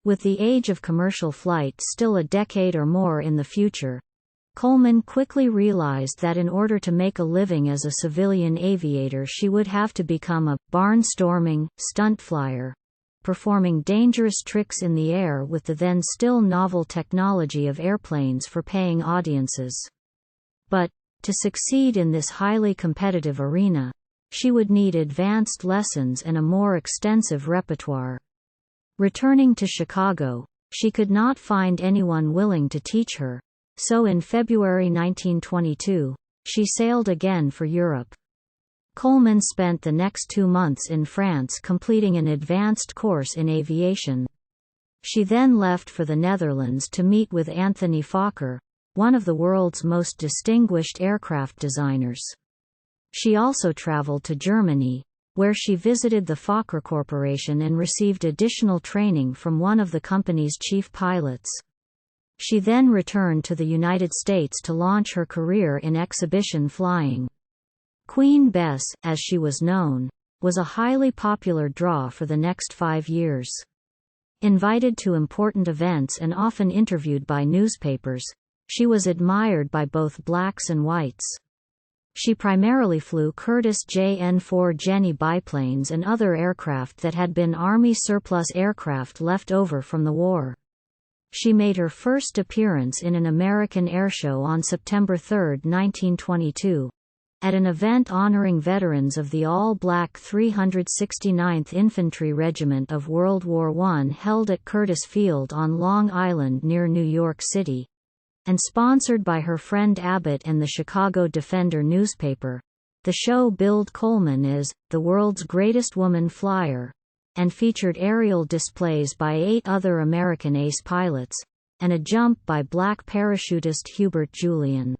With the age of commercial flight still a decade or more in the future, Coleman quickly realized that in order to make a living as a civilian aviator she would have to become a barnstorming stunt flyer, performing dangerous tricks in the air with the then still novel technology of airplanes for paying audiences. But, to succeed in this highly competitive arena, she would need advanced lessons and a more extensive repertoire. Returning to Chicago, she could not find anyone willing to teach her, so in February 1922, she sailed again for Europe. Coleman spent the next 2 months in France completing an advanced course in aviation. She then left for the Netherlands to meet with Anthony Fokker, one of the world's most distinguished aircraft designers. She also traveled to Germany, where she visited the Fokker Corporation and received additional training from one of the company's chief pilots. She then returned to the United States to launch her career in exhibition flying. Queen Bess, as she was known, was a highly popular draw for the next 5 years. Invited to important events and often interviewed by newspapers, she was admired by both blacks and whites. She primarily flew Curtiss JN-4 Jenny biplanes and other aircraft that had been Army surplus aircraft left over from the war. She made her first appearance in an American airshow on September 3, 1922, at an event honoring veterans of the all-black 369th Infantry Regiment of World War I held at Curtiss Field on Long Island near New York City, and sponsored by her friend Abbott and the Chicago Defender newspaper. The show billed Coleman as the world's greatest woman flyer, and featured aerial displays by 8 other American ace pilots, and a jump by black parachutist Hubert Julian.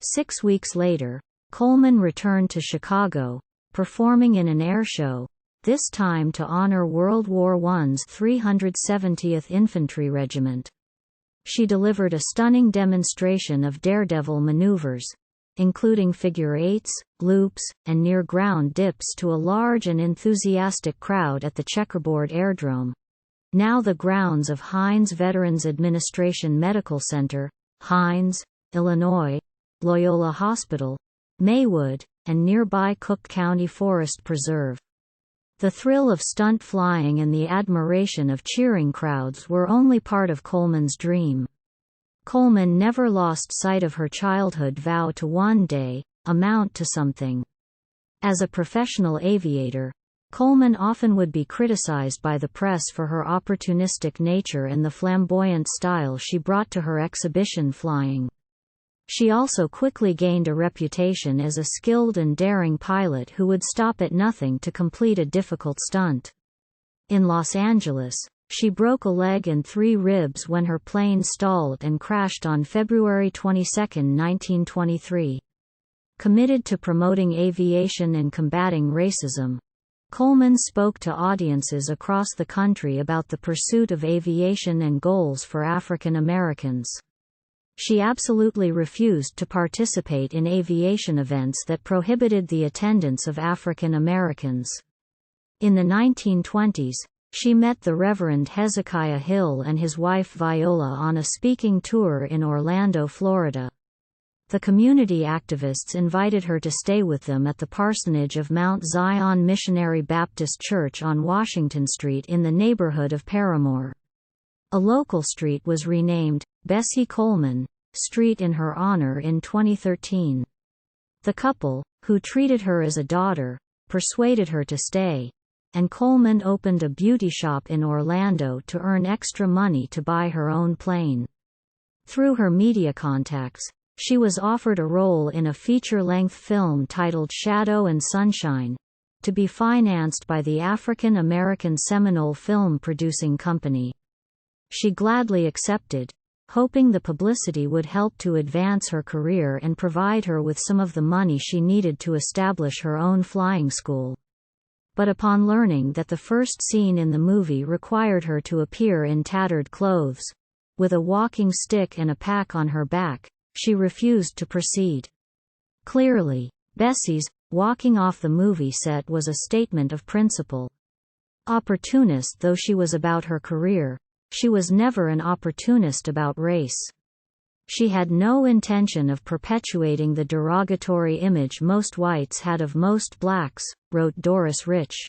6 weeks later, Coleman returned to Chicago, performing in an airshow, this time to honor World War I's 370th Infantry Regiment. She delivered a stunning demonstration of daredevil maneuvers, including figure eights, loops, and near-ground dips to a large and enthusiastic crowd at the Checkerboard Airdrome, now the grounds of Hines Veterans Administration Medical Center, Hines, Illinois, Loyola Hospital, Maywood, and nearby Cook County Forest Preserve. The thrill of stunt flying and the admiration of cheering crowds were only part of Coleman's dream. Coleman never lost sight of her childhood vow to one day amount to something. As a professional aviator, Coleman often would be criticized by the press for her opportunistic nature and the flamboyant style she brought to her exhibition flying. She also quickly gained a reputation as a skilled and daring pilot who would stop at nothing to complete a difficult stunt. In Los Angeles, she broke a leg and 3 ribs when her plane stalled and crashed on February 22, 1923. Committed to promoting aviation and combating racism, Coleman spoke to audiences across the country about the pursuit of aviation and goals for African Americans. She absolutely refused to participate in aviation events that prohibited the attendance of African Americans. In the 1920s, she met the Reverend Hezekiah Hill and his wife Viola on a speaking tour in Orlando, Florida. The community activists invited her to stay with them at the parsonage of Mount Zion Missionary Baptist Church on Washington Street in the neighborhood of Paramore. A local street was renamed Bessie Coleman Street in her honor in 2013. The couple, who treated her as a daughter, persuaded her to stay, and Coleman opened a beauty shop in Orlando to earn extra money to buy her own plane. Through her media contacts, she was offered a role in a feature-length film titled Shadow and Sunshine, to be financed by the African American Seminole Film Producing Company. She gladly accepted, hoping the publicity would help to advance her career and provide her with some of the money she needed to establish her own flying school. But upon learning that the first scene in the movie required her to appear in tattered clothes, with a walking stick and a pack on her back, she refused to proceed. Clearly, Bessie's walking off the movie set was a statement of principle. Opportunist though she was about her career, She was never an opportunist about race. She had no intention of perpetuating the derogatory image most whites had of most blacks, wrote Doris Rich.